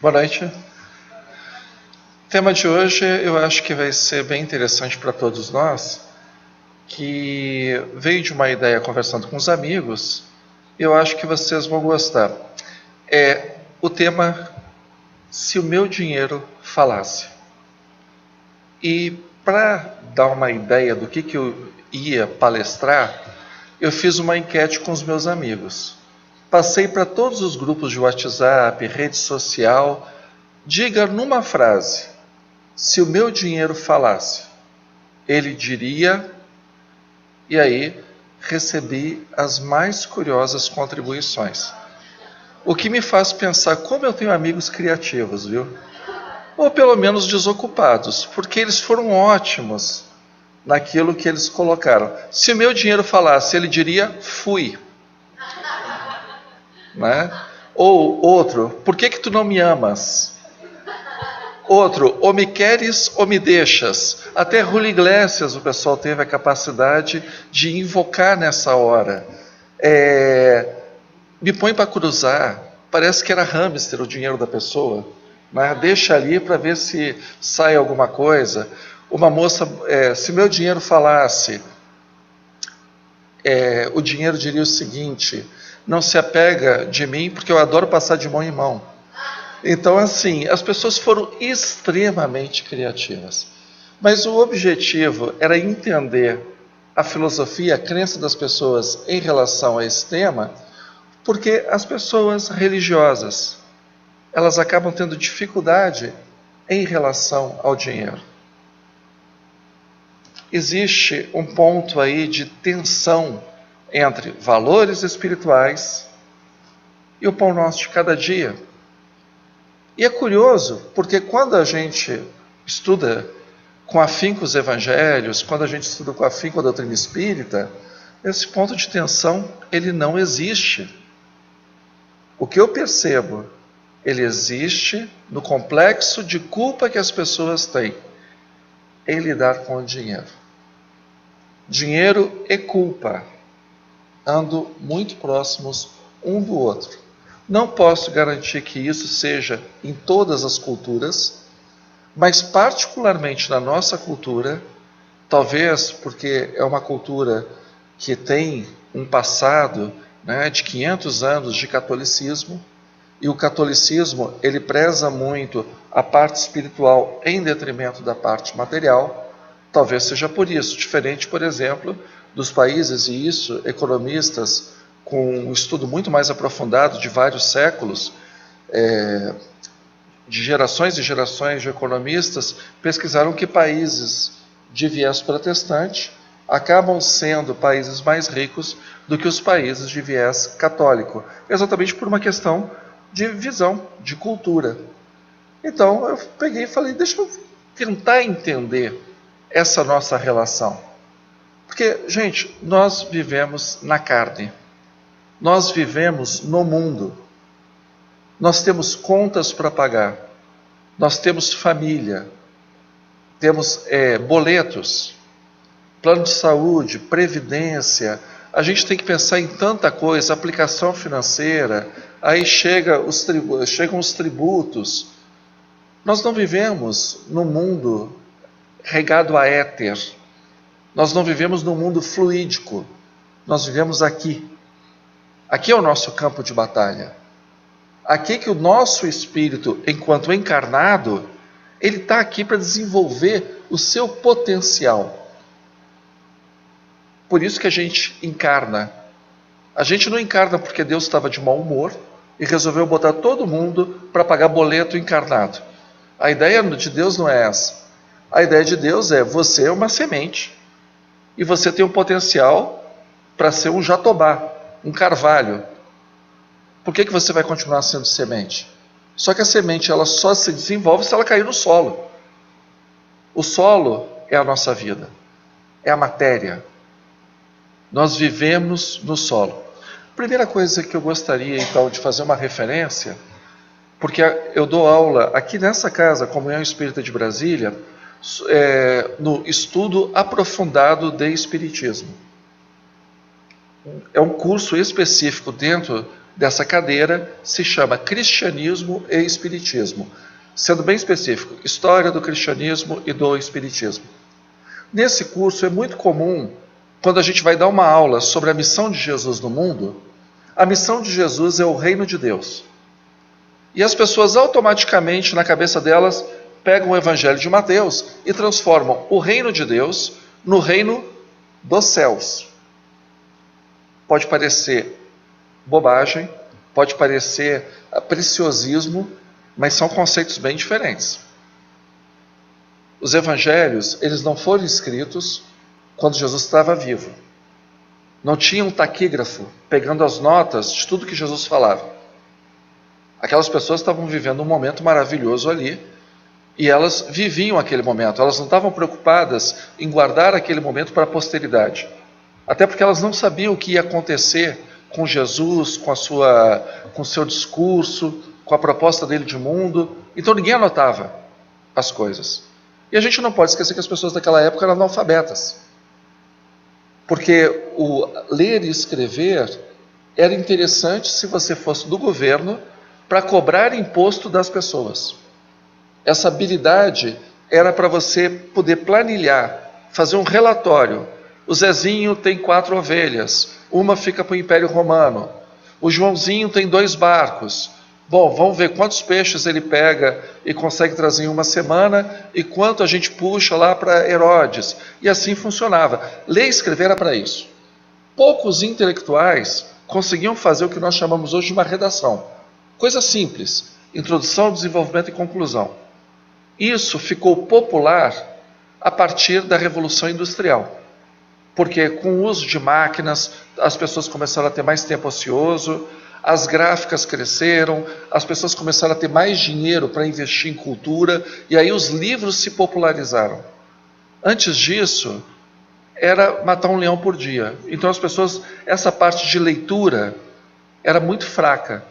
Boa noite. O tema de hoje eu acho que vai ser bem interessante para todos nós, que veio de uma ideia conversando com os amigos, e eu acho que vocês vão gostar. É o tema Se o Meu Dinheiro Falasse. E para dar uma ideia do que eu ia palestrar, eu fiz uma enquete com os meus amigos. Passei para todos os grupos de WhatsApp, rede social. Diga numa frase, se o meu dinheiro falasse, ele diria, e aí recebi as mais curiosas contribuições. O que me faz pensar como eu tenho amigos criativos, viu? Ou pelo menos desocupados, porque eles foram ótimos naquilo que eles colocaram. Se o meu dinheiro falasse, ele diria, fui. Né? Ou outro, por que tu não me amas? Outro, ou me queres ou me deixas. Até Julio Iglesias o pessoal teve a capacidade de invocar nessa hora. Me põe para cruzar, parece que era hamster o dinheiro da pessoa. Né? Deixa ali para ver se sai alguma coisa. Uma moça, se meu dinheiro falasse, o dinheiro diria o seguinte: não se apega de mim porque eu adoro passar de mão em mão. Então, assim, as pessoas foram extremamente criativas. Mas o objetivo era entender a filosofia, a crença das pessoas em relação a esse tema, porque as pessoas religiosas, elas acabam tendo dificuldade em relação ao dinheiro. Existe um ponto aí de tensão entre valores espirituais e o pão nosso de cada dia. E é curioso, porque quando a gente estuda com afinco os evangelhos, quando a gente estuda com afinco a doutrina espírita, esse ponto de tensão, ele não existe. O que eu percebo, ele existe no complexo de culpa que as pessoas têm em lidar com o dinheiro. Dinheiro e culpa andam muito próximos um do outro. Não posso garantir que isso seja em todas as culturas, mas particularmente na nossa cultura, talvez porque é uma cultura que tem um passado, né, de 500 anos de catolicismo, e o catolicismo ele preza muito a parte espiritual em detrimento da parte material. Talvez seja por isso, diferente, por exemplo, dos países, e isso economistas com um estudo muito mais aprofundado de vários séculos, de gerações e gerações de economistas, pesquisaram que países de viés protestante acabam sendo países mais ricos do que os países de viés católico, exatamente por uma questão de visão, de cultura. Então eu peguei e falei, deixa eu tentar entender essa nossa relação. Porque, gente, nós vivemos na carne. Nós vivemos no mundo. Nós temos contas para pagar. Nós temos família. Temos boletos, plano de saúde, previdência. A gente tem que pensar em tanta coisa, aplicação financeira. Aí chegam os tributos. Nós não vivemos no mundo regado a éter. Nós não vivemos no mundo fluídico. Nós vivemos aqui. Aqui é o nosso campo de batalha. Aqui que o nosso espírito, enquanto encarnado, ele está aqui para desenvolver o seu potencial. Por isso que a gente encarna. A gente não encarna porque Deus estava de mau humor e resolveu botar todo mundo para pagar boleto encarnado. A ideia de Deus não é essa. A ideia de Deus é, você é uma semente. E você tem um potencial para ser um jatobá, um carvalho. Por que você vai continuar sendo semente? Só que a semente ela só se desenvolve se ela cair no solo. O solo é a nossa vida, é a matéria. Nós vivemos no solo. Primeira coisa que eu gostaria então de fazer uma referência, porque eu dou aula aqui nessa casa, Comunhão Espírita de Brasília, no estudo aprofundado de Espiritismo. É um curso específico dentro dessa cadeira se chama Cristianismo e Espiritismo. Sendo bem específico, História do Cristianismo e do Espiritismo. Nesse curso é muito comum, quando a gente vai dar uma aula sobre a missão de Jesus no mundo, a missão de Jesus é o reino de Deus. E as pessoas automaticamente, na cabeça delas, pegam o Evangelho de Mateus e transformam o reino de Deus no reino dos céus. Pode parecer bobagem, pode parecer preciosismo, mas são conceitos bem diferentes. Os evangelhos, eles não foram escritos quando Jesus estava vivo. Não tinha um taquígrafo pegando as notas de tudo que Jesus falava. Aquelas pessoas estavam vivendo um momento maravilhoso ali, e elas viviam aquele momento. Elas não estavam preocupadas em guardar aquele momento para a posteridade. Até porque elas não sabiam o que ia acontecer com Jesus, com o seu discurso, com a proposta dele de mundo. Então ninguém anotava as coisas. E a gente não pode esquecer que as pessoas daquela época eram analfabetas. Porque o ler e escrever era interessante se você fosse do governo para cobrar imposto das pessoas. Essa habilidade era para você poder planilhar, fazer um relatório. O Zezinho tem 4 ovelhas, uma fica para o Império Romano. O Joãozinho tem 2 barcos. Bom, vamos ver quantos peixes ele pega e consegue trazer em uma semana e quanto a gente puxa lá para Herodes. E assim funcionava. Ler e escrever era para isso. Poucos intelectuais conseguiam fazer o que nós chamamos hoje de uma redação. Coisa simples, introdução, desenvolvimento e conclusão. Isso ficou popular a partir da Revolução Industrial. Porque com o uso de máquinas, as pessoas começaram a ter mais tempo ocioso, as gráficas cresceram, as pessoas começaram a ter mais dinheiro para investir em cultura, e aí os livros se popularizaram. Antes disso, era matar um leão por dia. Então as pessoas, essa parte de leitura era muito fraca.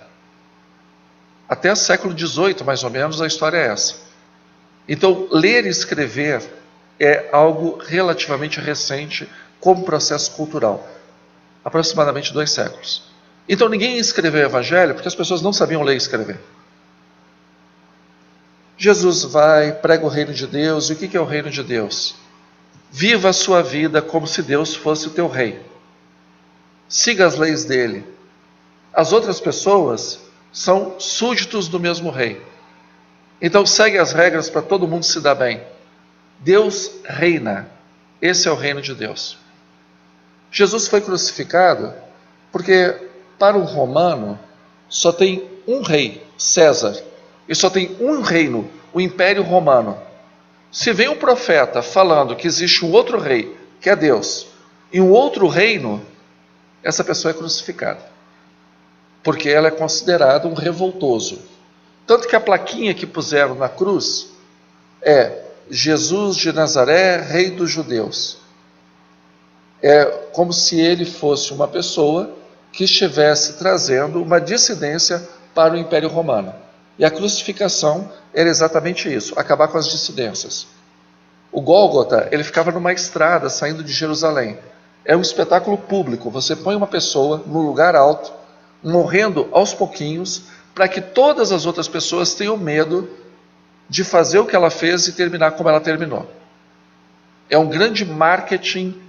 Até o século XVIII, mais ou menos, a história é essa. Então, ler e escrever é algo relativamente recente como processo cultural. Aproximadamente 2 séculos. Então, ninguém escreveu o Evangelho porque as pessoas não sabiam ler e escrever. Jesus vai, prega o reino de Deus. E o que é o reino de Deus? Viva a sua vida como se Deus fosse o teu rei. Siga as leis dele. As outras pessoas são súditos do mesmo rei. Então segue as regras para todo mundo se dar bem. Deus reina. Esse é o reino de Deus. Jesus foi crucificado porque para um romano só tem um rei, César, e só tem um reino, o Império Romano. Se vem um profeta falando que existe um outro rei, que é Deus, e um outro reino, essa pessoa é crucificada. Porque ela é considerada um revoltoso. Tanto que a plaquinha que puseram na cruz é Jesus de Nazaré, rei dos judeus. É como se ele fosse uma pessoa que estivesse trazendo uma dissidência para o Império Romano. E a crucificação era exatamente isso, acabar com as dissidências. O Gólgota, ele ficava numa estrada saindo de Jerusalém. É um espetáculo público, você põe uma pessoa num lugar alto, morrendo aos pouquinhos, para que todas as outras pessoas tenham medo de fazer o que ela fez e terminar como ela terminou. É um grande marketing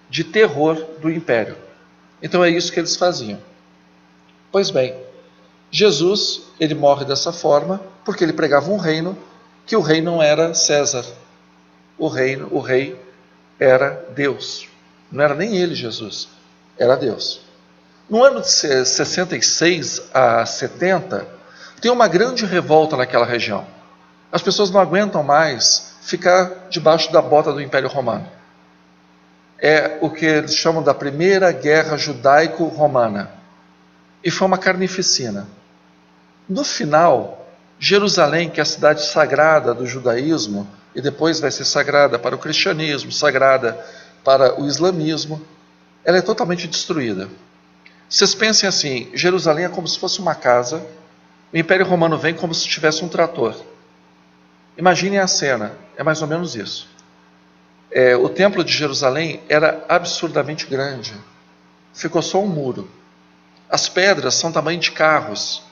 de terror do império. Então é isso que eles faziam. Pois bem, Jesus, ele morre dessa forma porque ele pregava um reino, que o rei não era César. O rei era Deus. Não era nem ele, Jesus, era Deus. No ano de 66 a 70, tem uma grande revolta naquela região. As pessoas não aguentam mais ficar debaixo da bota do Império Romano. É o que eles chamam da Primeira Guerra Judaico-Romana. E foi uma carnificina. No final, Jerusalém, que é a cidade sagrada do judaísmo, e depois vai ser sagrada para o cristianismo, sagrada para o islamismo, ela é totalmente destruída. Vocês pensem assim, Jerusalém é como se fosse uma casa, o Império Romano vem como se tivesse um trator. Imaginem a cena, é mais ou menos isso. O templo de Jerusalém era absurdamente grande, ficou só um muro. As pedras são tamanho de carros.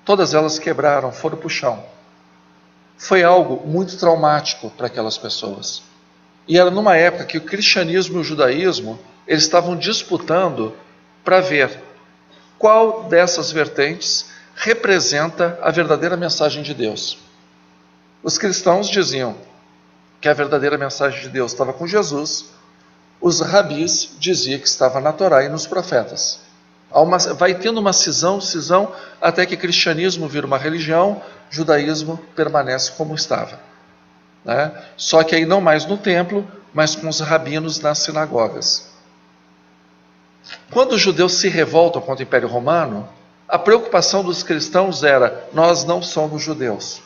Todas elas quebraram, foram para o chão. Foi algo muito traumático para aquelas pessoas. E era numa época que o cristianismo e o judaísmo, eles estavam disputando para ver qual dessas vertentes representa a verdadeira mensagem de Deus. Os cristãos diziam que a verdadeira mensagem de Deus estava com Jesus. Os rabis diziam que estava na Torá e nos profetas. Vai tendo uma cisão, até que o cristianismo vira uma religião, o judaísmo permanece como estava. Né? Só que aí não mais no templo, mas com os rabinos nas sinagogas. Quando os judeus se revoltam contra o Império Romano, a preocupação dos cristãos era: nós não somos judeus.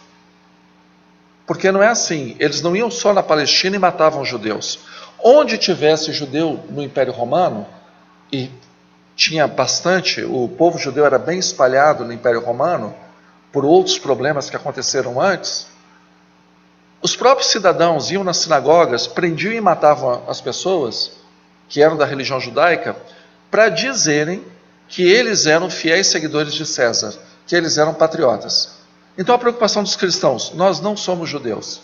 Porque não é assim, eles não iam só na Palestina e matavam judeus. Onde tivesse judeu no Império Romano, e tinha bastante, o povo judeu era bem espalhado no Império Romano, por outros problemas que aconteceram antes, os próprios cidadãos iam nas sinagogas, prendiam e matavam as pessoas que eram da religião judaica, para dizerem que eles eram fiéis seguidores de César, que eles eram patriotas. Então a preocupação dos cristãos: nós não somos judeus.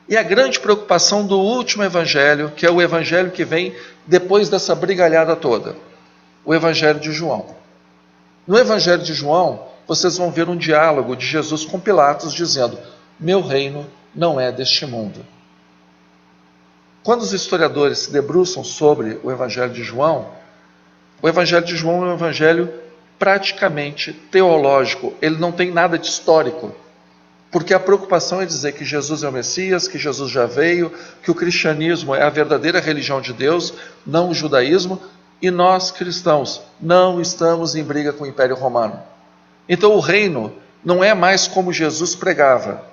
E a grande preocupação do último evangelho, que é o evangelho que vem depois dessa brigalhada toda, o evangelho de João. No evangelho de João, vocês vão ver um diálogo de Jesus com Pilatos dizendo: meu reino não é deste mundo. Quando os historiadores se debruçam sobre o evangelho de João, o evangelho de João é um evangelho praticamente teológico, ele não tem nada de histórico, porque a preocupação é dizer que Jesus é o Messias, que Jesus já veio, que o cristianismo é a verdadeira religião de Deus, não o judaísmo, e nós cristãos não estamos em briga com o Império Romano. Então o reino não é mais como Jesus pregava.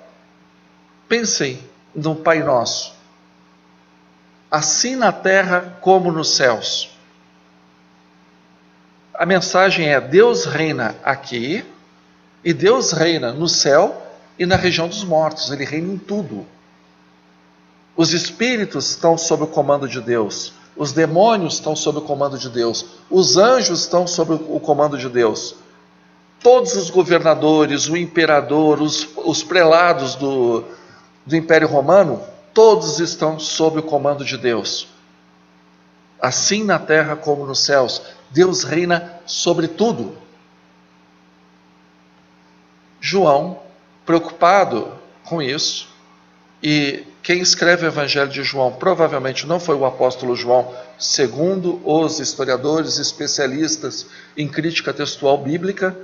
Pensem no Pai Nosso: assim na terra como nos céus. A mensagem é: Deus reina aqui, e Deus reina no céu e na região dos mortos. Ele reina em tudo. Os espíritos estão sob o comando de Deus, os demônios estão sob o comando de Deus, os anjos estão sob o comando de Deus. Todos os governadores, o imperador, os prelados do Império Romano, todos estão sob o comando de Deus. Assim na terra como nos céus, Deus reina sobre tudo. João, preocupado com isso, e quem escreve o Evangelho de João provavelmente não foi o apóstolo João, segundo os historiadores especialistas em crítica textual bíblica,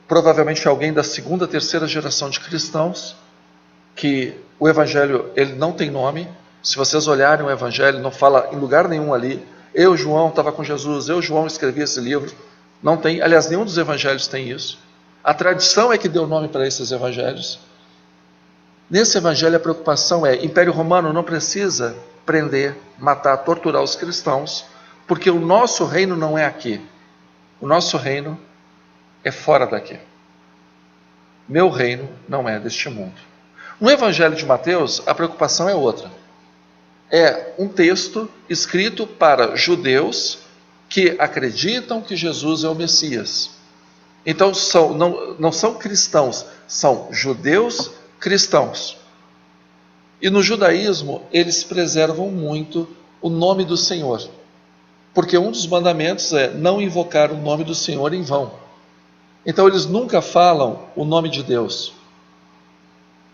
provavelmente alguém da segunda, terceira geração de cristãos, que o Evangelho ele não tem nome. Se vocês olharem o Evangelho, não fala em lugar nenhum ali: eu, João, estava com Jesus, eu, João, escrevi esse livro. Não tem, aliás, nenhum dos evangelhos tem isso. A tradição é que deu nome para esses evangelhos. Nesse evangelho a preocupação é: Império Romano não precisa prender, matar, torturar os cristãos, porque o nosso reino não é aqui. O nosso reino é fora daqui. Meu reino não é deste mundo. No Evangelho de Mateus, a preocupação é outra. É um texto escrito para judeus que acreditam que Jesus é o Messias. Então não são cristãos, são judeus cristãos. E no judaísmo eles preservam muito o nome do Senhor, porque um dos mandamentos é não invocar o nome do Senhor em vão. Então eles nunca falam o nome de Deus.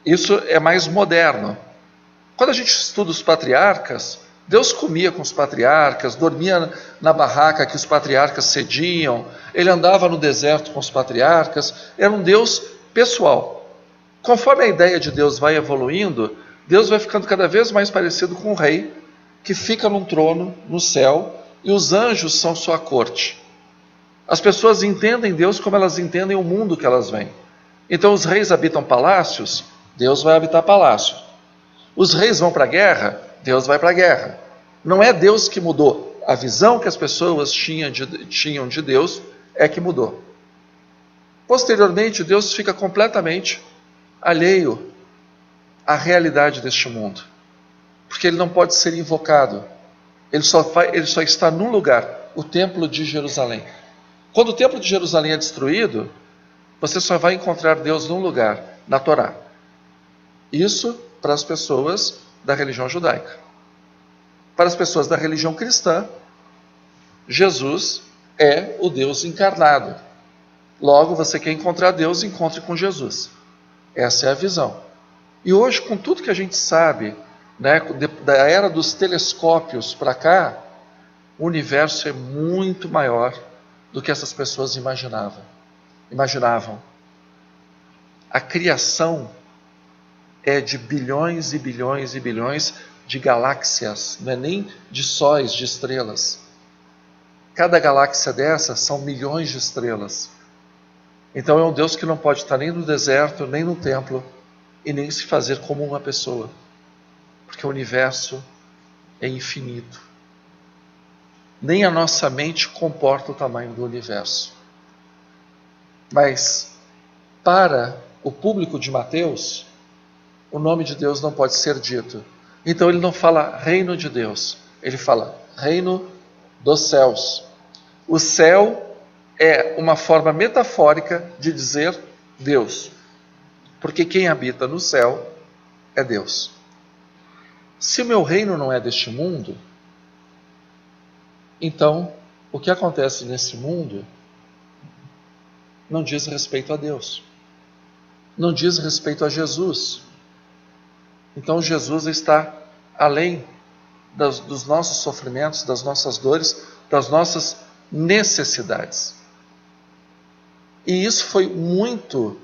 Isso é mais moderno. Quando a gente estuda os patriarcas, Deus comia com os patriarcas, dormia na barraca que os patriarcas cediam, ele andava no deserto com os patriarcas, era um Deus pessoal. Conforme a ideia de Deus vai evoluindo, Deus vai ficando cada vez mais parecido com um rei que fica num trono no céu e os anjos são sua corte. As pessoas entendem Deus como elas entendem o mundo que elas veem. Então os reis habitam palácios, Deus vai habitar palácio. Os reis vão para a guerra, Deus vai para a guerra. Não é Deus que mudou. A visão que as pessoas tinham de Deus é que mudou. Posteriormente, Deus fica completamente alheio à realidade deste mundo. Porque ele não pode ser invocado. Ele só está num lugar, o Templo de Jerusalém. Quando o templo de Jerusalém é destruído, você só vai encontrar Deus num lugar, na Torá. Isso para as pessoas da religião judaica. Para as pessoas da religião cristã, Jesus é o Deus encarnado. Logo, você quer encontrar Deus, encontre com Jesus. Essa é a visão. E hoje, com tudo que a gente sabe, né, da era dos telescópios para cá, o universo é muito maior do que essas pessoas imaginavam. A criação é de bilhões e bilhões e bilhões de galáxias, não é nem de sóis, de estrelas. Cada galáxia dessa são milhões de estrelas. Então é um Deus que não pode estar nem no deserto, nem no templo, e nem se fazer como uma pessoa. Porque o universo é infinito. Nem a nossa mente comporta o tamanho do universo. Mas, para o público de Mateus, o nome de Deus não pode ser dito. Então ele não fala reino de Deus, ele fala reino dos céus. O céu é uma forma metafórica de dizer Deus. Porque quem habita no céu é Deus. Se o meu reino não é deste mundo, então o que acontece nesse mundo não diz respeito a Deus. Não diz respeito a Jesus. Então Jesus está além dos nossos sofrimentos, das nossas dores, das nossas necessidades. E isso foi muito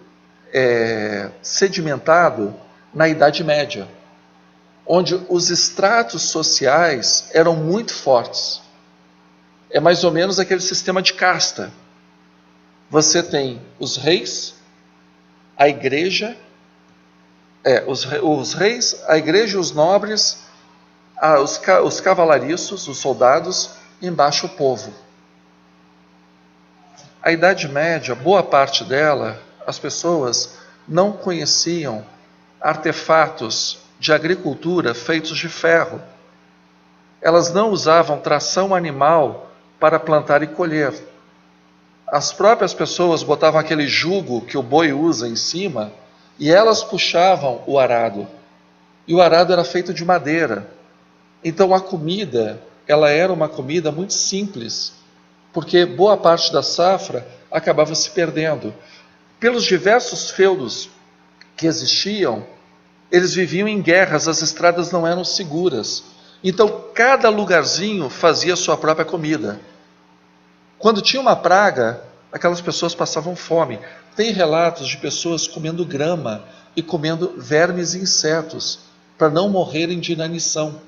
sedimentado na Idade Média, onde os estratos sociais eram muito fortes. É mais ou menos aquele sistema de casta. Você tem os reis, a igreja, os reis, a igreja, os nobres, os cavalariços, os soldados, embaixo o povo. A Idade Média, boa parte dela, as pessoas não conheciam artefatos de agricultura feitos de ferro. Elas não usavam tração animal para plantar e colher. As próprias pessoas botavam aquele jugo que o boi usa em cima e elas puxavam o arado. E o arado era feito de madeira. Então a comida, ela era uma comida muito simples, porque boa parte da safra acabava se perdendo. Pelos diversos feudos que existiam, eles viviam em guerras, as estradas não eram seguras. Então cada lugarzinho fazia a sua própria comida. Quando tinha uma praga, aquelas pessoas passavam fome. Tem relatos de pessoas comendo grama e comendo vermes e insetos para não morrerem de inanição.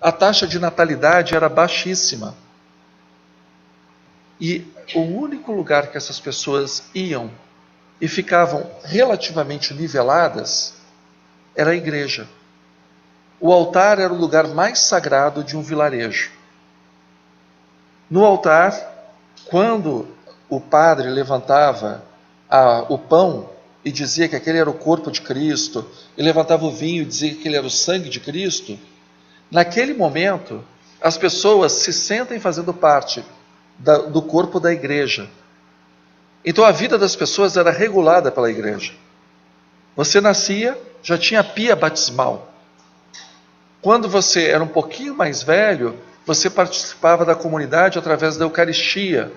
A taxa de natalidade era baixíssima. E o único lugar que essas pessoas iam e ficavam relativamente niveladas era a igreja. O altar era o lugar mais sagrado de um vilarejo. No altar, quando o padre levantava o pão e dizia que aquele era o corpo de Cristo, e levantava o vinho e dizia que aquele era o sangue de Cristo, naquele momento, as pessoas se sentem fazendo parte do corpo da igreja. Então a vida das pessoas era regulada pela igreja. Você nascia, já tinha pia batismal. Quando você era um pouquinho mais velho, você participava da comunidade através da Eucaristia.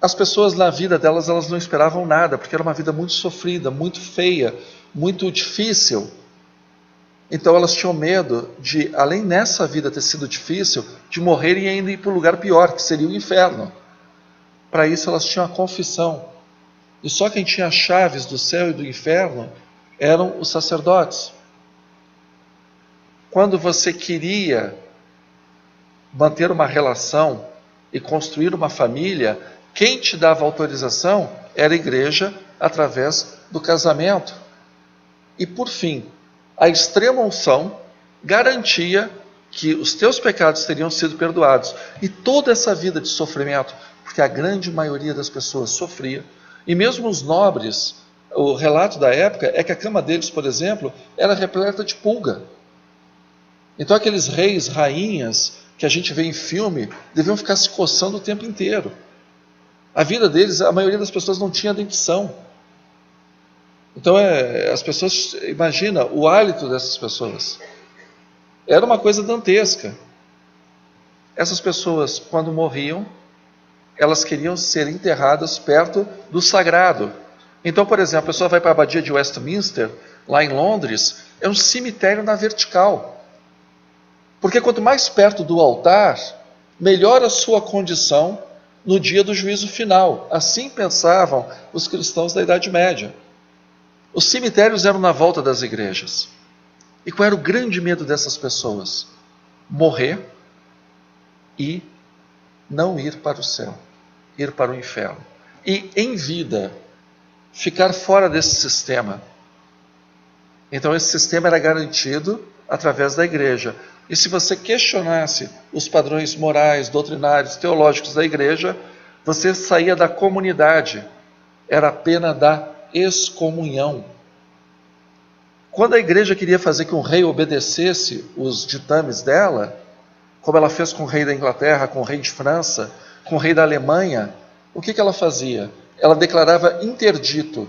As pessoas na vida delas, elas não esperavam nada, porque era uma vida muito sofrida, muito feia, muito difícil. Então elas tinham medo de, além nessa vida ter sido difícil, de morrerem e ainda ir para o lugar pior, que seria o inferno. Para isso elas tinham a confissão. E só quem tinha as chaves do céu e do inferno eram os sacerdotes. Quando você queria manter uma relação e construir uma família, quem te dava autorização era a igreja através do casamento. E por fim, a extrema unção garantia que os teus pecados teriam sido perdoados. E toda essa vida de sofrimento, porque a grande maioria das pessoas sofria, e mesmo os nobres, o relato da época é que a cama deles, por exemplo, era repleta de pulga. Então aqueles reis, rainhas, que a gente vê em filme, deviam ficar se coçando o tempo inteiro. A vida deles, a maioria das pessoas não tinha dentição. Então as pessoas, imagina o hálito dessas pessoas. Era uma coisa dantesca. Essas pessoas, quando morriam, elas queriam ser enterradas perto do sagrado. Então, por exemplo, a pessoa vai para a abadia de Westminster, lá em Londres, é um cemitério na vertical. Porque quanto mais perto do altar, melhor a sua condição no dia do juízo final. Assim pensavam os cristãos da Idade Média. Os cemitérios eram na volta das igrejas. E qual era o grande medo dessas pessoas? Morrer e não ir para o céu, ir para o inferno. E em vida, ficar fora desse sistema. Então esse sistema era garantido através da igreja. E se você questionasse os padrões morais, doutrinários, teológicos da igreja, você saía da comunidade. Era a pena da excomunhão. Quando a igreja queria fazer que um rei obedecesse os ditames dela, como ela fez com o rei da Inglaterra, com o rei de França, com o rei da Alemanha, o que ela fazia? Ela declarava interdito.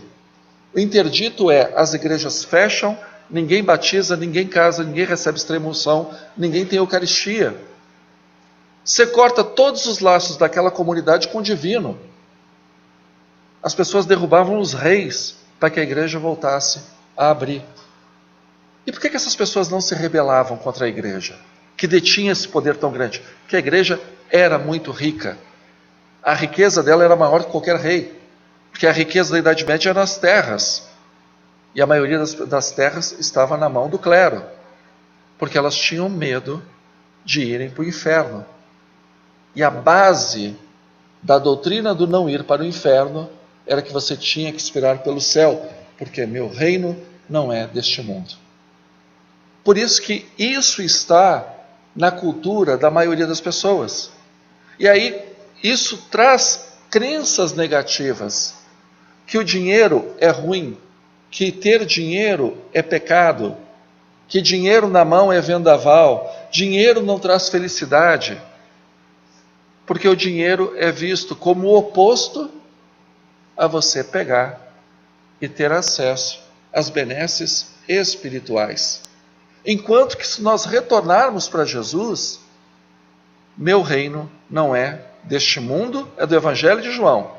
O interdito é, as igrejas fecham, ninguém batiza, ninguém casa, ninguém recebe extrema-unção, ninguém tem Eucaristia. Você corta todos os laços daquela comunidade com o divino. As pessoas derrubavam os reis para que a igreja voltasse a abrir. E por que essas pessoas não se rebelavam contra a igreja, que detinha esse poder tão grande? Porque a igreja era muito rica. A riqueza dela era maior que qualquer rei, porque a riqueza da Idade Média eram as terras. E a maioria das terras estava na mão do clero, porque elas tinham medo de irem para o inferno. E a base da doutrina do não ir para o inferno era que você tinha que esperar pelo céu, porque meu reino não é deste mundo. Por isso que isso está na cultura da maioria das pessoas. E aí, isso traz crenças negativas, que o dinheiro é ruim, que ter dinheiro é pecado, que dinheiro na mão é vendaval, dinheiro não traz felicidade, porque o dinheiro é visto como o oposto a você pegar e ter acesso às benesses espirituais. Enquanto que se nós retornarmos para Jesus, meu reino não é deste mundo, é do Evangelho de João.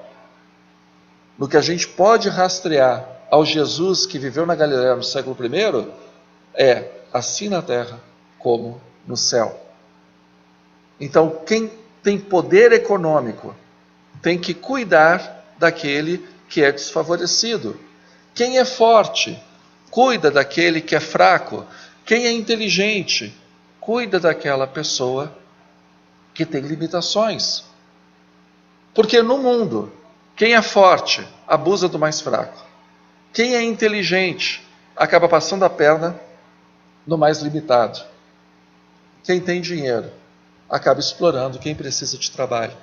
No que a gente pode rastrear ao Jesus que viveu na Galileia no século I, é assim na terra como no céu. Então, quem tem poder econômico tem que cuidar daquele que é desfavorecido. Quem é forte, cuida daquele que é fraco. Quem é inteligente, cuida daquela pessoa que tem limitações. Porque no mundo, quem é forte abusa do mais fraco. Quem é inteligente acaba passando a perna no mais limitado. Quem tem dinheiro acaba explorando quem precisa de trabalho.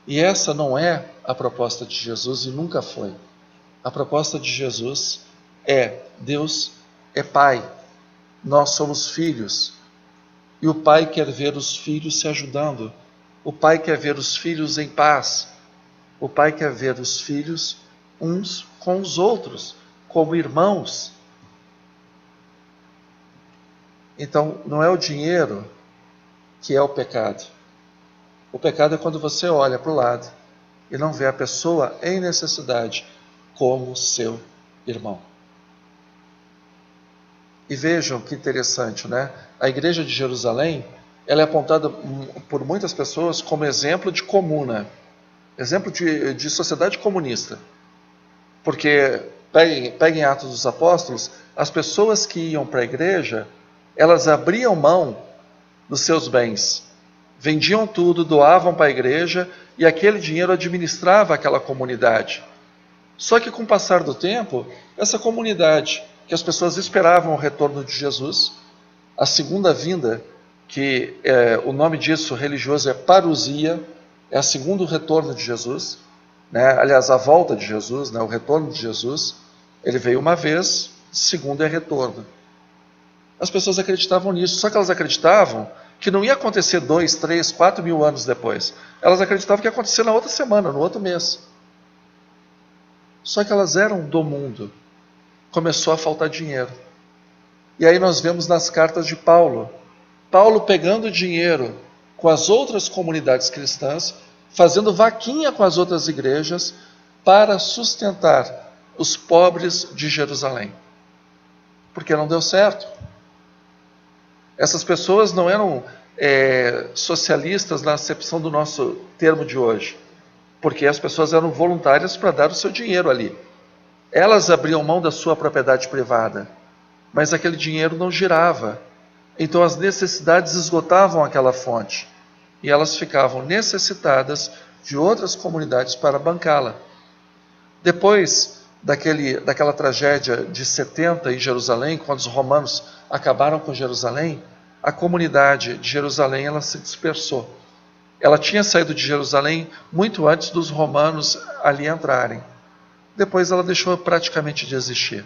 E essa não é a proposta de Jesus e nunca foi. A proposta de Jesus é: Deus é Pai, nós somos filhos. E o Pai quer ver os filhos se ajudando. O Pai quer ver os filhos em paz. O Pai quer ver os filhos uns com os outros, como irmãos. Então, não é o dinheiro que é o pecado. O pecado é quando você olha para o lado e não vê a pessoa em necessidade como seu irmão. E vejam que interessante, né? A igreja de Jerusalém, ela é apontada por muitas pessoas como exemplo de comuna, exemplo de sociedade comunista. Porque, peguem Atos dos Apóstolos, as pessoas que iam para a igreja, elas abriam mão dos seus bens, vendiam tudo, doavam para a igreja, e aquele dinheiro administrava aquela comunidade. Só que com o passar do tempo, essa comunidade, que as pessoas esperavam o retorno de Jesus, a segunda vinda, que o nome disso religioso é parousia, é o segundo retorno de Jesus, né? Aliás, a volta de Jesus, né? O retorno de Jesus, ele veio uma vez, segundo é retorno. As pessoas acreditavam nisso, só que elas acreditavam que não ia acontecer 2, 3, 4 mil anos depois. Elas acreditavam que ia acontecer na outra semana, no outro mês. Só que elas eram do mundo. Começou a faltar dinheiro. E aí nós vemos nas cartas de Paulo, Paulo pegando dinheiro com as outras comunidades cristãs, fazendo vaquinha com as outras igrejas para sustentar os pobres de Jerusalém. Porque não deu certo. Essas pessoas não eram socialistas na acepção do nosso termo de hoje, porque as pessoas eram voluntárias para dar o seu dinheiro ali. Elas abriam mão da sua propriedade privada, mas aquele dinheiro não girava. Então as necessidades esgotavam aquela fonte, e elas ficavam necessitadas de outras comunidades para bancá-la. Depois daquela tragédia de 70 em Jerusalém, quando os romanos acabaram com Jerusalém, a comunidade de Jerusalém ela se dispersou. Ela tinha saído de Jerusalém muito antes dos romanos ali entrarem. Depois ela deixou praticamente de existir.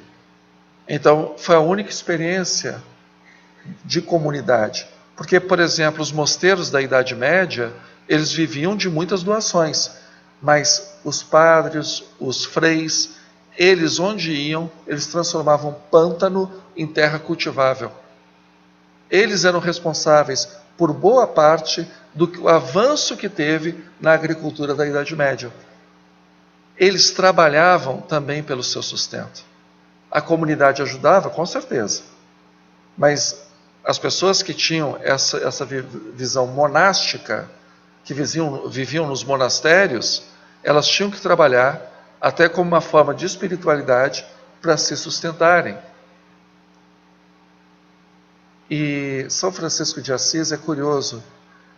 Então foi a única experiência de comunidade. Porque, por exemplo, os mosteiros da Idade Média, eles viviam de muitas doações, mas os padres, os freis, eles onde iam, eles transformavam pântano em terra cultivável. Eles eram responsáveis por boa parte do avanço que teve na agricultura da Idade Média. Eles trabalhavam também pelo seu sustento. A comunidade ajudava, com certeza. Mas as pessoas que tinham essa visão monástica, que viviam nos monastérios, elas tinham que trabalhar até como uma forma de espiritualidade para se sustentarem. E São Francisco de Assis é curioso.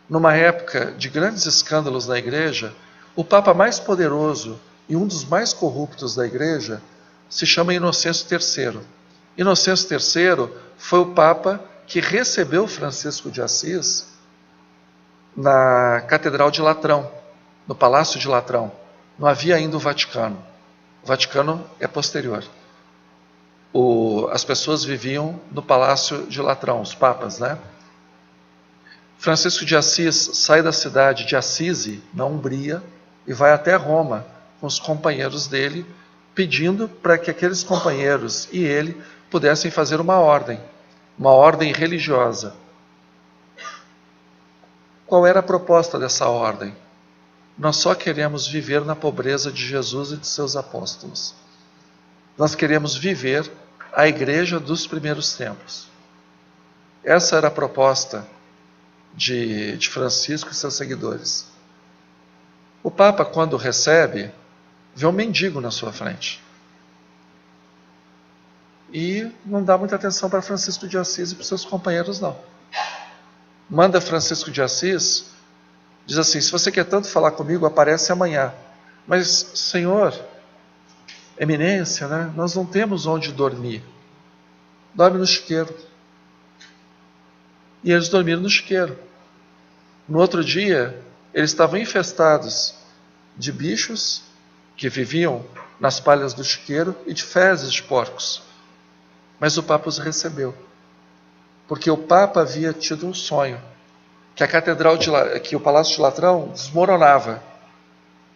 Numa época de grandes escândalos na igreja, o Papa mais poderoso e um dos mais corruptos da igreja se chama Inocêncio III. Inocêncio III foi o Papa que recebeu Francisco de Assis na Catedral de Latrão, no Palácio de Latrão. Não havia ainda o Vaticano. O Vaticano é posterior. As pessoas viviam no Palácio de Latrão, os papas, né? Francisco de Assis sai da cidade de Assisi, na Umbria, e vai até Roma com os companheiros dele, pedindo para que aqueles companheiros e ele pudessem fazer uma ordem religiosa. Qual era a proposta dessa ordem? Nós só queremos viver na pobreza de Jesus e de seus apóstolos. Nós queremos viver a igreja dos primeiros tempos. Essa era a proposta de Francisco e seus seguidores. O Papa, quando recebe, vê um mendigo na sua frente. E não dá muita atenção para Francisco de Assis e para os seus companheiros, não. Manda Francisco de Assis, diz assim: se você quer tanto falar comigo, aparece amanhã. Mas, Senhor, Eminência, né? Nós não temos onde dormir. Dorme no chiqueiro. E eles dormiram no chiqueiro. No outro dia, eles estavam infestados de bichos que viviam nas palhas do chiqueiro e de fezes de porcos. Mas o Papa os recebeu. Porque o Papa havia tido um sonho, que o Palácio de Latrão desmoronava,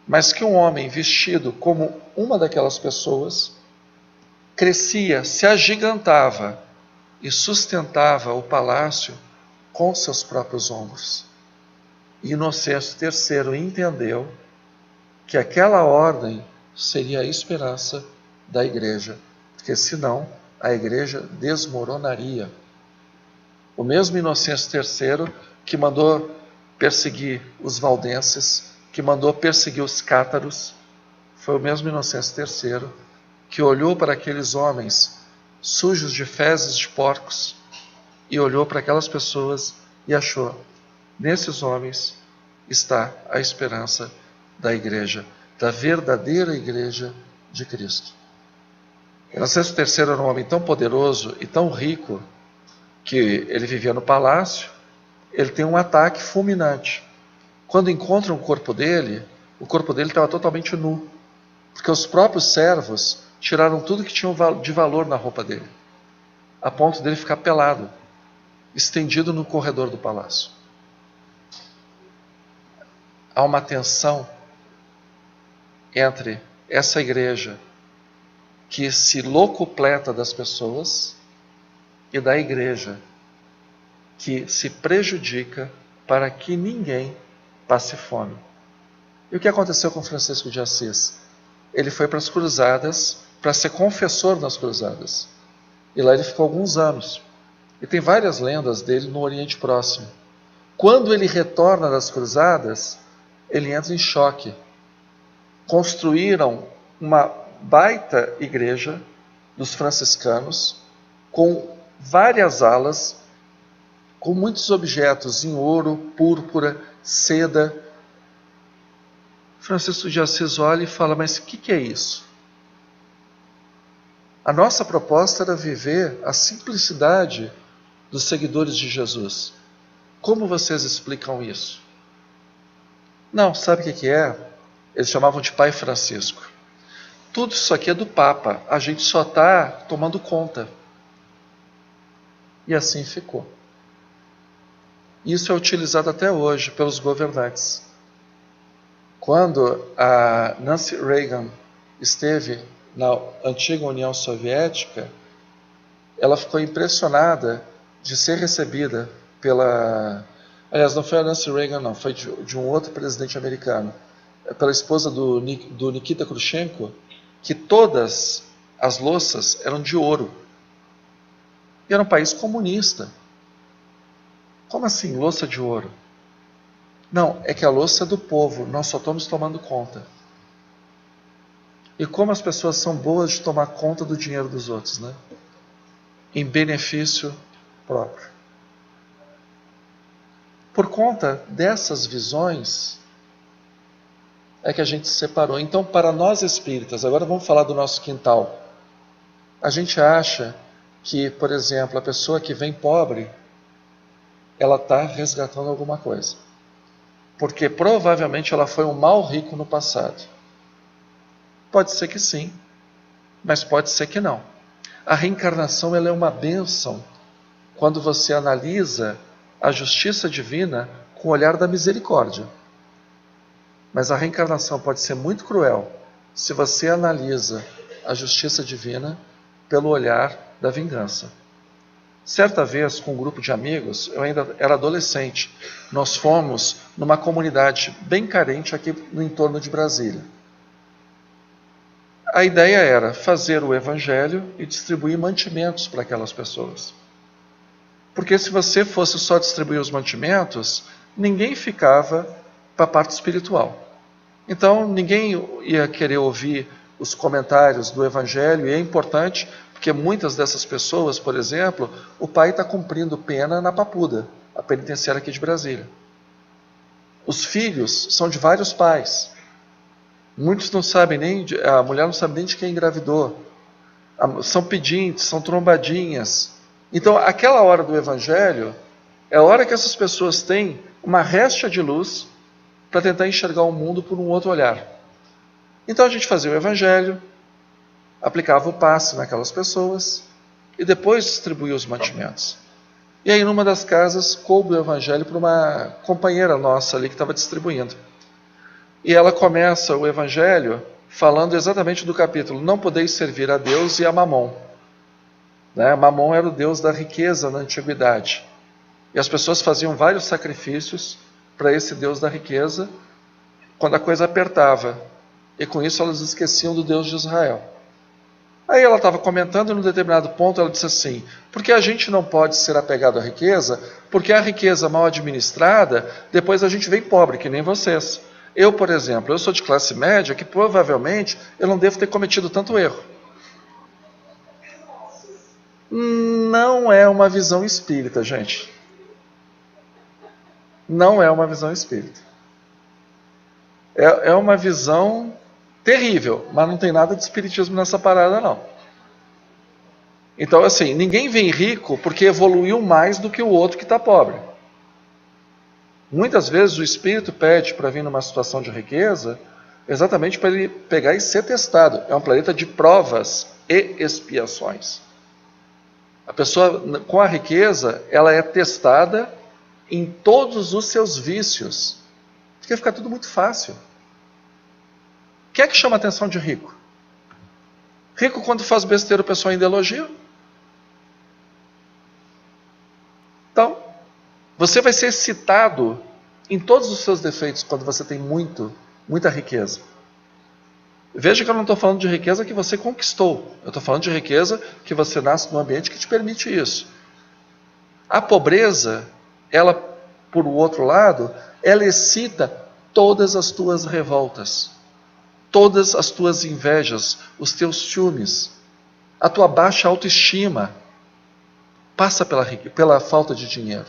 mas que um homem vestido como uma daquelas pessoas crescia, se agigantava e sustentava o palácio com seus próprios ombros. E Inocêncio III entendeu que aquela ordem seria a esperança da igreja, porque senão a igreja desmoronaria. O mesmo Inocêncio III que mandou perseguir os valdenses, que mandou perseguir os cátaros, foi o mesmo Inocêncio III que olhou para aqueles homens sujos de fezes de porcos e olhou para aquelas pessoas e achou: nesses homens está a esperança da igreja, da verdadeira igreja de Cristo. Inocêncio III era um homem tão poderoso e tão rico que ele vivia no palácio. Ele tem um ataque fulminante. Quando encontram o corpo dele estava totalmente nu, porque os próprios servos tiraram tudo que tinha de valor na roupa dele, a ponto dele ficar pelado. estendido no corredor do palácio. Há uma tensão entre essa igreja que se locupleta das pessoas e da igreja que se prejudica para que ninguém passe fome. E o que aconteceu com Francisco de Assis? Ele foi para as cruzadas para ser confessor nas cruzadas. E lá ele ficou alguns anos. E tem várias lendas dele no Oriente Próximo. Quando ele retorna das cruzadas, ele entra em choque. Construíram uma baita igreja dos franciscanos, com várias alas, com muitos objetos em ouro, púrpura, seda. Francisco de Assis olha e fala, mas o que é isso? A nossa proposta era viver a simplicidade dos seguidores de Jesus. Como vocês explicam isso? Não, sabe o que é? Eles chamavam de Pai Francisco. Tudo isso aqui é do Papa, a gente só está tomando conta. E assim ficou. Isso é utilizado até hoje pelos governantes. Quando a Nancy Reagan esteve na antiga União Soviética, ela ficou impressionada de ser recebida pela... Aliás, não foi a Nancy Reagan, não, foi de um outro presidente americano, pela esposa do Nikita Khrushchev, que todas as louças eram de ouro. E era um país comunista. Como assim, louça de ouro? Não, é que a louça é do povo, nós só estamos tomando conta. E como as pessoas são boas de tomar conta do dinheiro dos outros, né? Em benefício próprio. Por conta dessas visões, é que a gente se separou. Então, para nós espíritas, agora vamos falar do nosso quintal. A gente acha que, por exemplo, a pessoa que vem pobre, ela está resgatando alguma coisa. Porque provavelmente ela foi um mau rico no passado. Pode ser que sim, mas pode ser que não. A reencarnação ela é uma bênção quando você analisa a justiça divina com o olhar da misericórdia. Mas a reencarnação pode ser muito cruel se você analisa a justiça divina pelo olhar da vingança. Certa vez, com um grupo de amigos, eu ainda era adolescente, nós fomos numa comunidade bem carente aqui no entorno de Brasília. A ideia era fazer o evangelho e distribuir mantimentos para aquelas pessoas. Porque se você fosse só distribuir os mantimentos, ninguém ficava para a parte espiritual. Então, ninguém ia querer ouvir os comentários do evangelho, e é importante, porque muitas dessas pessoas, por exemplo, o pai está cumprindo pena na Papuda, a penitenciária aqui de Brasília. Os filhos são de vários pais. Muitos não sabem nem, a mulher não sabe nem de quem engravidou. São pedintes, são trombadinhas. Então, aquela hora do evangelho é a hora que essas pessoas têm uma réstia de luz para tentar enxergar o mundo por um outro olhar. Então a gente fazia o evangelho, aplicava o passe naquelas pessoas e depois distribuía os mantimentos. E aí numa das casas coube o evangelho para uma companheira nossa ali que estava distribuindo. E ela começa o evangelho falando exatamente do capítulo: não podeis servir a Deus e a Mamon. Mamon era o deus da riqueza na antiguidade. E as pessoas faziam vários sacrifícios para esse deus da riqueza quando a coisa apertava. E com isso elas esqueciam do Deus de Israel. Aí ela estava comentando, e num determinado ponto ela disse assim: porque a gente não pode ser apegado à riqueza, porque a riqueza mal administrada, depois a gente vem pobre, que nem vocês. Eu, por exemplo, eu sou de classe média, que provavelmente eu não devo ter cometido tanto erro. Não é uma visão espírita, gente. Não é uma visão espírita. É uma visão terrível, mas não tem nada de espiritismo nessa parada, não. Então, assim, ninguém vem rico porque evoluiu mais do que o outro que está pobre. Muitas vezes o espírito pede para vir numa situação de riqueza exatamente para ele pegar e ser testado. É um planeta de provas e expiações. A pessoa, com a riqueza, ela é testada em todos os seus vícios. Porque fica tudo muito fácil. Quem é que chama a atenção de rico? Rico, quando faz besteira, o pessoal ainda elogia. Então, você vai ser citado em todos os seus defeitos quando você tem muita riqueza. Veja que eu não estou falando de riqueza que você conquistou. Eu estou falando de riqueza que você nasce num ambiente que te permite isso. A pobreza, ela, por outro lado, ela excita todas as tuas revoltas, todas as tuas invejas, os teus ciúmes, a tua baixa autoestima, passa pela falta de dinheiro.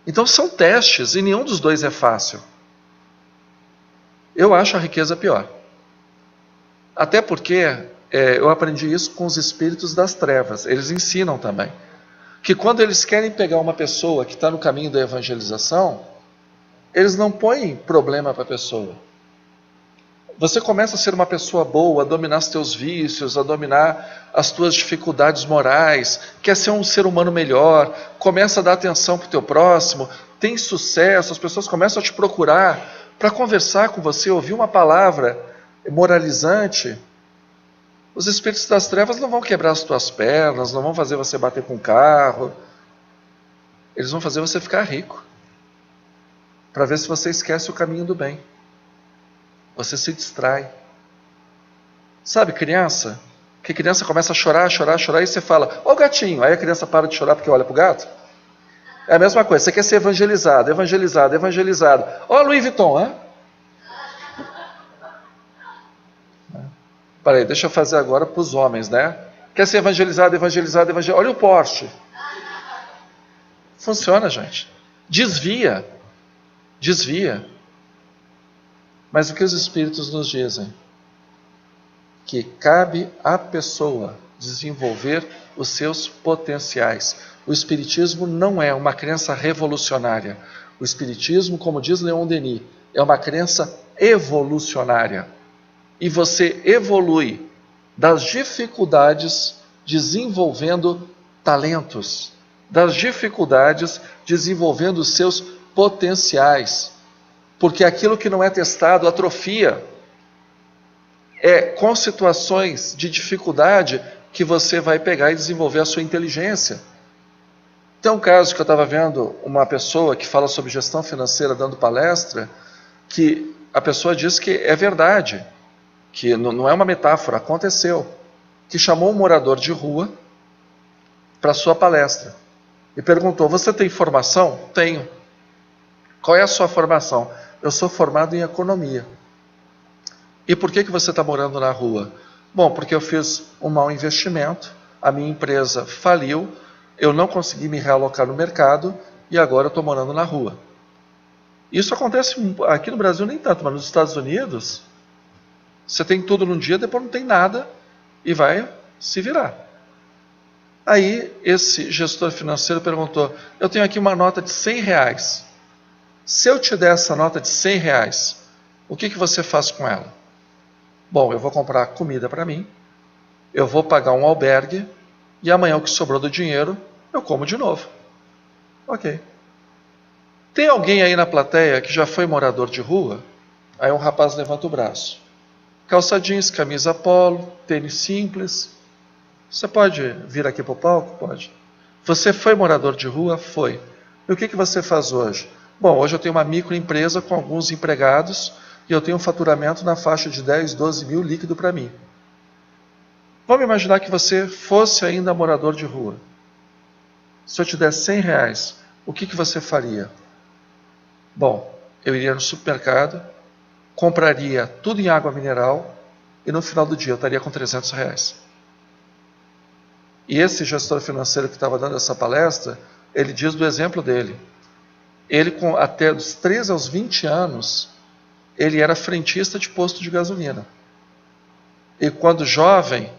Então são testes e nenhum dos dois é fácil. Eu acho a riqueza pior. Até porque eu aprendi isso com os espíritos das trevas. Eles ensinam também que quando eles querem pegar uma pessoa que está no caminho da evangelização, eles não põem problema para a pessoa. Você começa a ser uma pessoa boa, a dominar os teus vícios, a dominar as tuas dificuldades morais, quer ser um ser humano melhor, começa a dar atenção para o teu próximo, tem sucesso, as pessoas começam a te procurar para conversar com você, ouvir uma palavra moralizante. Os espíritos das trevas não vão quebrar as tuas pernas, não vão fazer você bater com o carro. Eles vão fazer você ficar rico, para ver se você esquece o caminho do bem. Você se distrai. Sabe criança? Que criança começa a chorar, e você fala, ó gatinho. Aí a criança para de chorar porque olha para o gato. É a mesma coisa, você quer ser evangelizado. Ó Louis Vuitton, hein? Peraí, deixa eu fazer agora para os homens, né? Quer ser evangelizado. Olha o Porsche. Funciona, gente. Desvia. Mas o que os espíritos nos dizem? Que cabe à pessoa desenvolver os seus potenciais. O espiritismo não é uma crença revolucionária. O espiritismo, como diz Leon Denis, é uma crença evolucionária. E você evolui das dificuldades desenvolvendo talentos, das dificuldades desenvolvendo os seus potenciais. Porque aquilo que não é testado atrofia. É com situações de dificuldade que você vai pegar e desenvolver a sua inteligência. Tem um caso que eu estava vendo, uma pessoa que fala sobre gestão financeira dando palestra, que a pessoa diz que é verdade, que não é uma metáfora, aconteceu, que chamou um morador de rua para sua palestra e perguntou, você tem formação? Tenho. Qual é a sua formação? Eu sou formado em economia. E por que você está morando na rua? Bom, porque eu fiz um mau investimento, a minha empresa faliu, eu não consegui me realocar no mercado e agora eu estou morando na rua. Isso acontece aqui no Brasil nem tanto, mas nos Estados Unidos, você tem tudo num dia, depois não tem nada e vai se virar. Aí esse gestor financeiro perguntou, eu tenho aqui uma nota de R$100. Se eu te der essa nota de R$100, o que você faz com ela? Bom, eu vou comprar comida para mim, eu vou pagar um albergue e amanhã o que sobrou do dinheiro eu como de novo. Ok. Tem alguém aí na plateia que já foi morador de rua? Aí um rapaz levanta o braço. Calça jeans, camisa polo, tênis simples. Você pode vir aqui para o palco? Pode. Você foi morador de rua? Foi. E o que você faz hoje? Bom, hoje eu tenho uma microempresa com alguns empregados e eu tenho um faturamento na faixa de 10, 12 mil líquido para mim. Vamos imaginar que você fosse ainda morador de rua. Se eu te der R$100, o que você faria? Bom, eu iria no supermercado, compraria tudo em água mineral e no final do dia eu estaria com R$300. E esse gestor financeiro que estava dando essa palestra, ele diz do exemplo dele. Ele, até dos 13 aos 20 anos, ele era frentista de posto de gasolina. E quando jovem,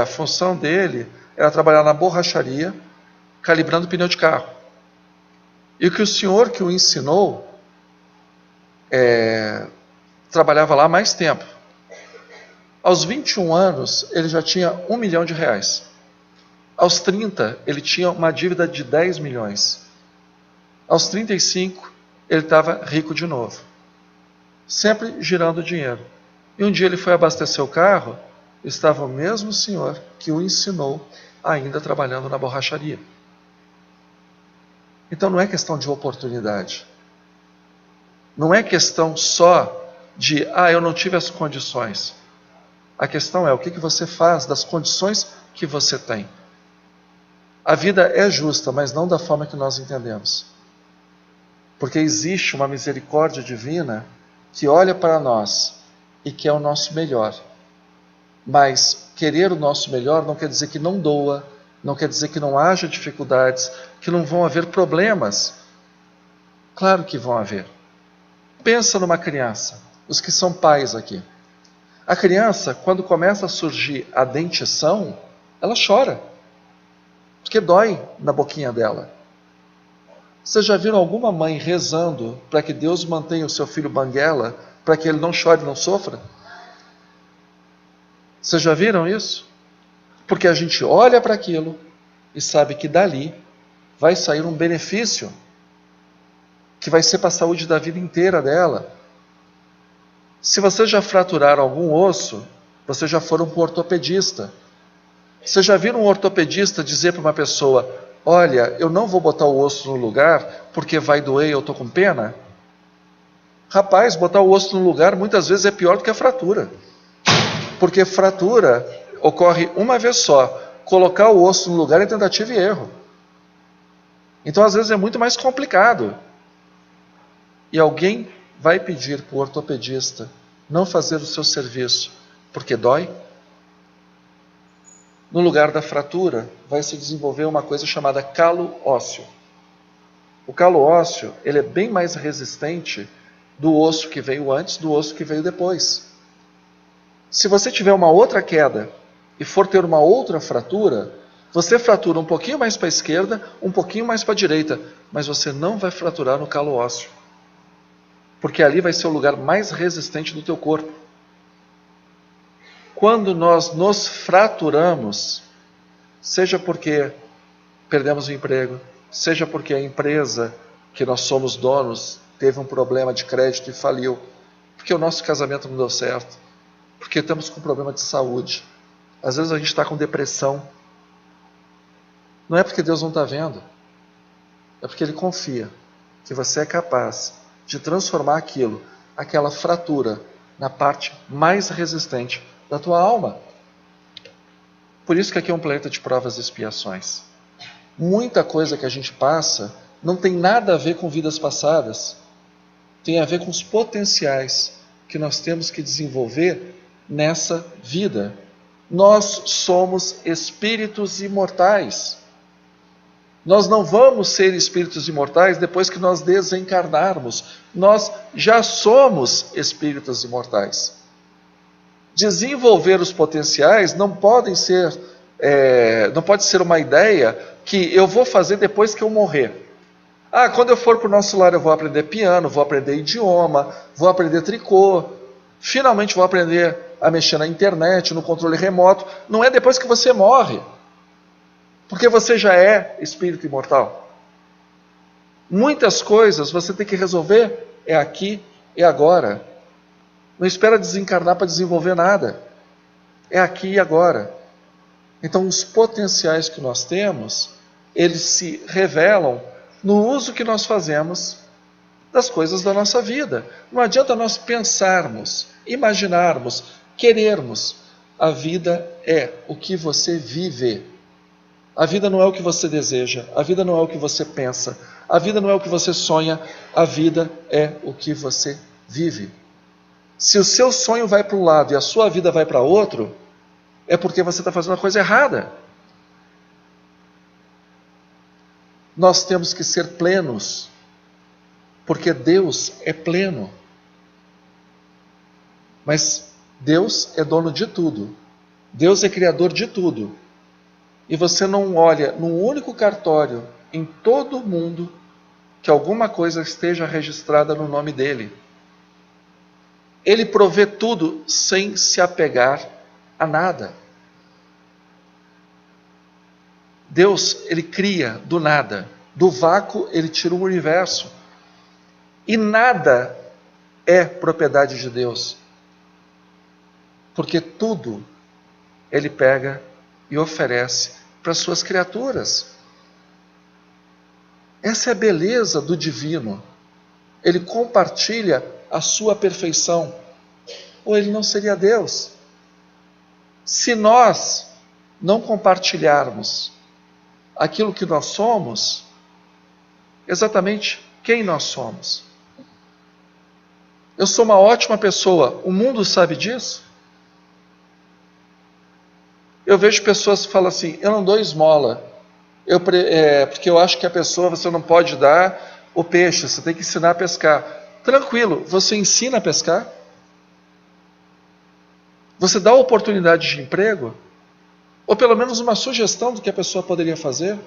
a função dele era trabalhar na borracharia, calibrando pneu de carro. E que o senhor que o ensinou, trabalhava lá há mais tempo. Aos 21 anos, ele já tinha R$1 milhão. Aos 30, ele tinha uma dívida de 10 milhões. Aos 35, ele estava rico de novo. Sempre girando dinheiro. E um dia ele foi abastecer o carro, estava o mesmo senhor que o ensinou, ainda trabalhando na borracharia. Então não é questão de oportunidade. Não é questão só de, eu não tive as condições. A questão é o que você faz das condições que você tem. A vida é justa, mas não da forma que nós entendemos. Porque existe uma misericórdia divina que olha para nós e quer o nosso melhor. Mas querer o nosso melhor não quer dizer que não doa, não quer dizer que não haja dificuldades, que não vão haver problemas. Claro que vão haver. Pensa numa criança, os que são pais aqui. A criança, quando começa a surgir a dentição, ela chora, porque dói na boquinha dela. Vocês já viram alguma mãe rezando para que Deus mantenha o seu filho banguela, para que ele não chore e não sofra? Vocês já viram isso? Porque a gente olha para aquilo e sabe que dali vai sair um benefício que vai ser para a saúde da vida inteira dela. Se vocês já fraturaram algum osso, vocês já foram para um ortopedista. Vocês já viram um ortopedista dizer para uma pessoa, olha, eu não vou botar o osso no lugar porque vai doer e eu estou com pena? Rapaz, botar o osso no lugar muitas vezes é pior do que a fratura. Porque fratura ocorre uma vez só. Colocar o osso no lugar é tentativa e erro. Então às vezes é muito mais complicado. E alguém vai pedir para o ortopedista não fazer o seu serviço porque dói? No lugar da fratura, vai se desenvolver uma coisa chamada calo ósseo. O calo ósseo, ele é bem mais resistente do osso que veio antes, do osso que veio depois. Se você tiver uma outra queda e for ter uma outra fratura, você fratura um pouquinho mais para a esquerda, um pouquinho mais para a direita, mas você não vai fraturar no calo ósseo. Porque ali vai ser o lugar mais resistente do teu corpo. Quando nós nos fraturamos, seja porque perdemos o emprego, seja porque a empresa que nós somos donos teve um problema de crédito e faliu, porque o nosso casamento não deu certo, porque estamos com problema de saúde, às vezes a gente está com depressão, não é porque Deus não está vendo, é porque Ele confia que você é capaz de transformar aquela fratura, na parte mais resistente da tua alma. Por isso que aqui é um planeta de provas e expiações. Muita coisa que a gente passa não tem nada a ver com vidas passadas. Tem a ver com os potenciais que nós temos que desenvolver nessa vida. Nós somos espíritos imortais. Nós não vamos ser espíritos imortais depois que nós desencarnarmos. Nós já somos espíritos imortais. Desenvolver os potenciais não pode ser uma ideia que eu vou fazer depois que eu morrer. Quando eu for para o nosso lar eu vou aprender piano, vou aprender idioma, vou aprender tricô, finalmente vou aprender a mexer na internet, no controle remoto. Não é depois que você morre. Porque você já é espírito imortal. Muitas coisas você tem que resolver aqui e agora. Não espera desencarnar para desenvolver nada. É aqui e agora. Então os potenciais que nós temos, eles se revelam no uso que nós fazemos das coisas da nossa vida. Não adianta nós pensarmos, imaginarmos, querermos. A vida é o que você vive. A vida não é o que você deseja, a vida não é o que você pensa, a vida não é o que você sonha, a vida é o que você vive. Se o seu sonho vai para um lado e a sua vida vai para outro, é porque você está fazendo a coisa errada. Nós temos que ser plenos, porque Deus é pleno. Mas Deus é dono de tudo, Deus é criador de tudo. E você não olha num único cartório em todo o mundo que alguma coisa esteja registrada no nome dele. Ele provê tudo sem se apegar a nada. Deus, ele cria do nada. Do vácuo, ele tira o universo. E nada é propriedade de Deus. Porque tudo ele pega e oferece para as suas criaturas. Essa é a beleza do divino. Ele compartilha a sua perfeição. Ou ele não seria Deus. Se nós não compartilharmos aquilo que nós somos, exatamente quem nós somos. Eu sou uma ótima pessoa, o mundo sabe disso? Eu vejo pessoas que falam assim, eu não dou esmola, porque eu acho que a pessoa, você não pode dar o peixe, você tem que ensinar a pescar. Tranquilo, você ensina a pescar? Você dá oportunidade de emprego? Ou pelo menos uma sugestão do que a pessoa poderia fazer?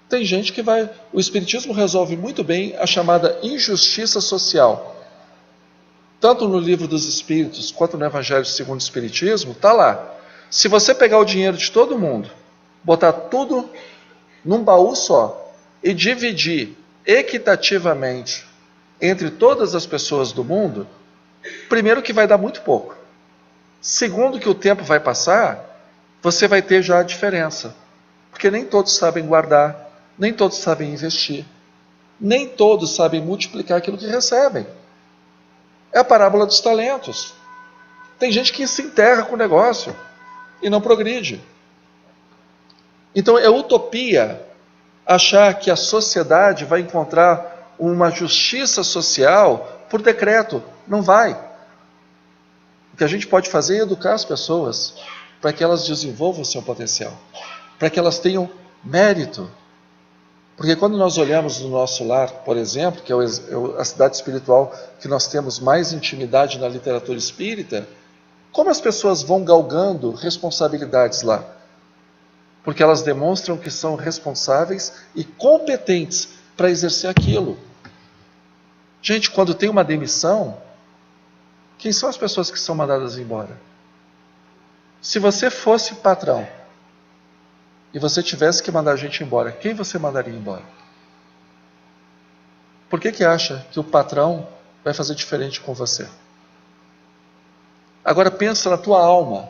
Tem gente que vai... O Espiritismo resolve muito bem a chamada injustiça social. Tanto no Livro dos Espíritos, quanto no Evangelho segundo o Espiritismo, está lá. Se você pegar o dinheiro de todo mundo, botar tudo num baú só, e dividir equitativamente entre todas as pessoas do mundo, primeiro que vai dar muito pouco. Segundo que o tempo vai passar, você vai ter já a diferença. Porque nem todos sabem guardar, nem todos sabem investir, nem todos sabem multiplicar aquilo que recebem. É a parábola dos talentos. Tem gente que se enterra com o negócio e não progride. Então é utopia achar que a sociedade vai encontrar uma justiça social por decreto. Não vai. O que a gente pode fazer é educar as pessoas para que elas desenvolvam o seu potencial, para que elas tenham mérito. Porque quando nós olhamos no nosso lar, por exemplo, que é a cidade espiritual que nós temos mais intimidade na literatura espírita, como as pessoas vão galgando responsabilidades lá? Porque elas demonstram que são responsáveis e competentes para exercer aquilo. Gente, quando tem uma demissão, quem são as pessoas que são mandadas embora? Se você fosse patrão e você tivesse que mandar a gente embora, quem você mandaria embora? Por que acha que o patrão vai fazer diferente com você? Agora pensa na tua alma,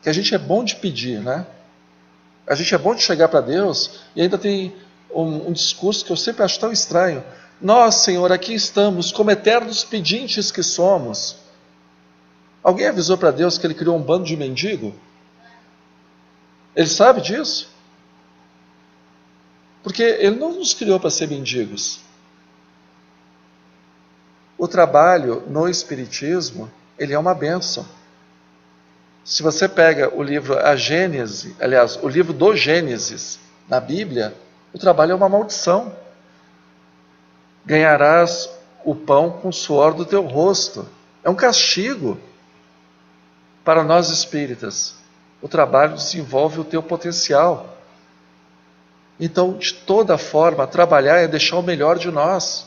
que a gente é bom de pedir, né? A gente é bom de chegar para Deus e ainda tem um discurso que eu sempre acho tão estranho. Nós, Senhor, aqui estamos como eternos pedintes que somos. Alguém avisou para Deus que Ele criou um bando de mendigo? Ele sabe disso? Porque Ele não nos criou para ser mendigos. O trabalho no Espiritismo, ele é uma bênção. Se você pega o livro A Gênese, aliás, o livro do Gênesis, na Bíblia, o trabalho é uma maldição. Ganharás o pão com o suor do teu rosto. É um castigo. Para nós espíritas, o trabalho desenvolve o teu potencial. Então, de toda forma, trabalhar é deixar o melhor de nós.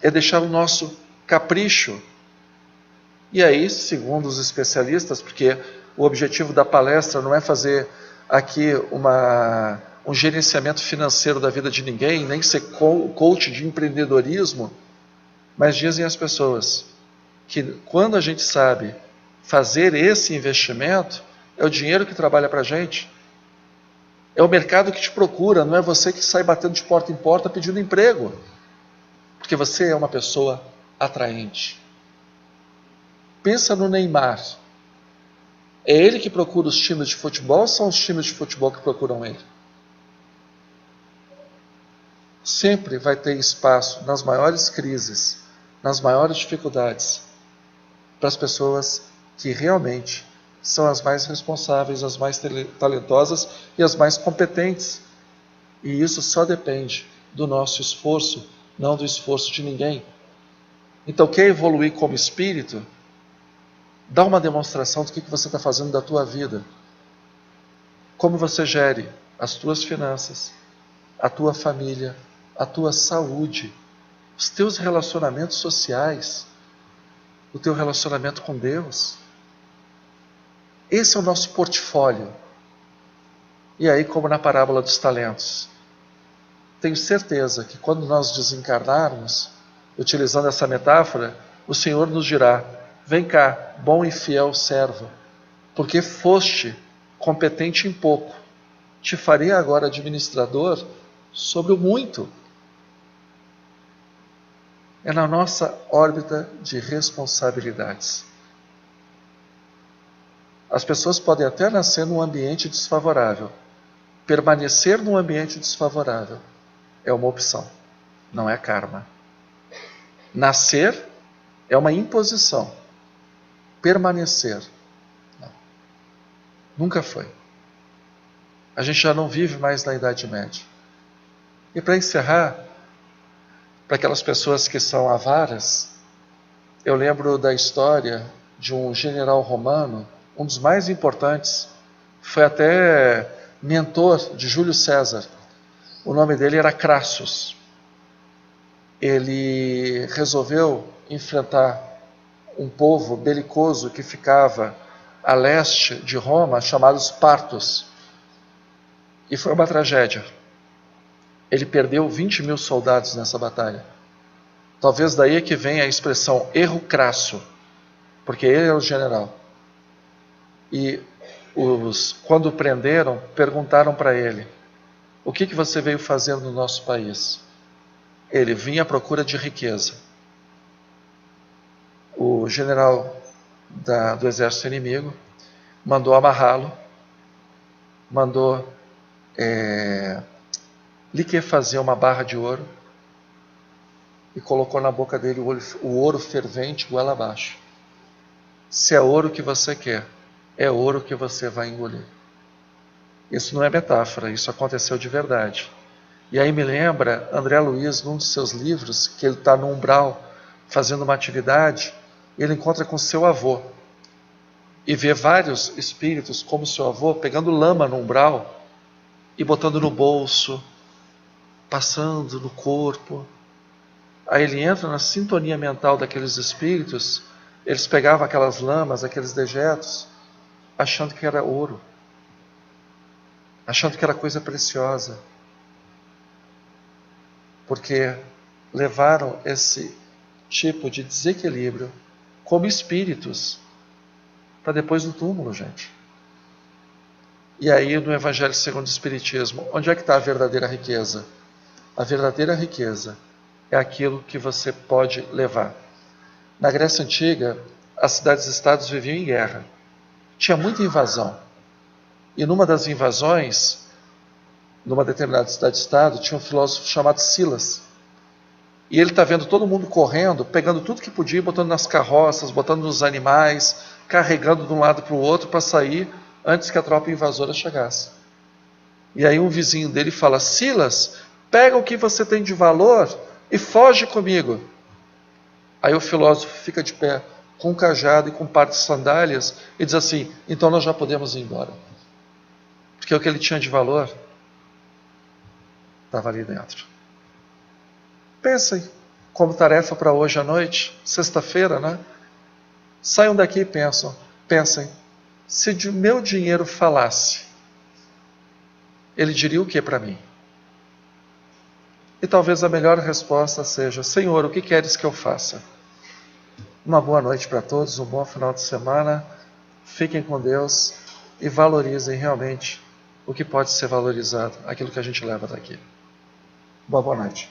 É deixar o nosso capricho. E aí, segundo os especialistas, porque o objetivo da palestra não é fazer aqui um gerenciamento financeiro da vida de ninguém, nem ser coach de empreendedorismo, mas dizem as pessoas que quando a gente sabe fazer esse investimento, é o dinheiro que trabalha para a gente. É o mercado que te procura, não é você que sai batendo de porta em porta pedindo emprego. Porque você é uma pessoa atraente. Pensa no Neymar. É ele que procura os times de futebol ou são os times de futebol que procuram ele? Sempre vai ter espaço nas maiores crises, nas maiores dificuldades, para as pessoas que realmente são as mais responsáveis, as mais talentosas e as mais competentes. E isso só depende do nosso esforço, não do esforço de ninguém. Então, quer evoluir como espírito? Dá uma demonstração do que você está fazendo da tua vida. Como você gere as tuas finanças, a tua família, a tua saúde, os teus relacionamentos sociais. o teu relacionamento com Deus. Esse é o nosso portfólio. E aí, como na parábola dos talentos, tenho certeza que quando nós desencarnarmos, utilizando essa metáfora, o Senhor nos dirá: vem cá, bom e fiel servo, porque foste competente em pouco, te farei agora administrador sobre o muito. É na nossa órbita de responsabilidades. As pessoas podem até nascer num ambiente desfavorável. Permanecer num ambiente desfavorável é uma opção, não é karma. Nascer é uma imposição. Permanecer, não. Nunca foi. A gente já não vive mais na Idade Média. E para encerrar, para aquelas pessoas que são avaras, eu lembro da história de um general romano, um dos mais importantes, foi até mentor de Júlio César. O nome dele era Crassus. Ele resolveu enfrentar um povo belicoso que ficava a leste de Roma, chamados Partos. E foi uma tragédia. Ele perdeu 20.000 soldados nessa batalha. Talvez daí é que venha a expressão erro crasso, porque ele era o general. E quando o prenderam, perguntaram para ele: o que você veio fazer no nosso país? Ele vinha à procura de riqueza. O general do exército inimigo mandou amarrá-lo, mandou liquefazer uma barra de ouro e colocou na boca dele o ouro fervente goela abaixo. Se é ouro que você quer, é ouro que você vai engolir. Isso não é metáfora, isso aconteceu de verdade. E aí me lembra André Luiz, num dos seus livros, que ele está no umbral fazendo uma atividade, e ele encontra com seu avô e vê vários espíritos como seu avô pegando lama no umbral e botando no bolso, passando no corpo. Aí ele entra na sintonia mental daqueles espíritos. Eles pegavam aquelas lamas, aqueles dejetos, achando que era ouro, achando que era coisa preciosa, porque levaram esse tipo de desequilíbrio como espíritos para depois do túmulo, gente. E aí no Evangelho segundo o Espiritismo, onde é que está a verdadeira riqueza? A verdadeira riqueza é aquilo que você pode levar. Na Grécia Antiga, as cidades-estados viviam em guerra. Tinha muita invasão. E numa das invasões, numa determinada cidade-estado, tinha um filósofo chamado Silas. E ele está vendo todo mundo correndo, pegando tudo que podia, botando nas carroças, botando nos animais, carregando de um lado para o outro para sair antes que a tropa invasora chegasse. E aí um vizinho dele fala: Silas, pega o que você tem de valor e foge comigo. Aí o filósofo fica de pé, com um cajado e com um par de sandálias, e diz assim: então nós já podemos ir embora. Porque o que ele tinha de valor estava ali dentro. Pensem, como tarefa para hoje à noite, sexta-feira, né? Saiam daqui e pensem, se de meu dinheiro falasse, ele diria o que para mim? E talvez a melhor resposta seja: Senhor, o que queres que eu faça? Uma boa noite para todos, um bom final de semana, fiquem com Deus e valorizem realmente o que pode ser valorizado, aquilo que a gente leva daqui. Boa noite.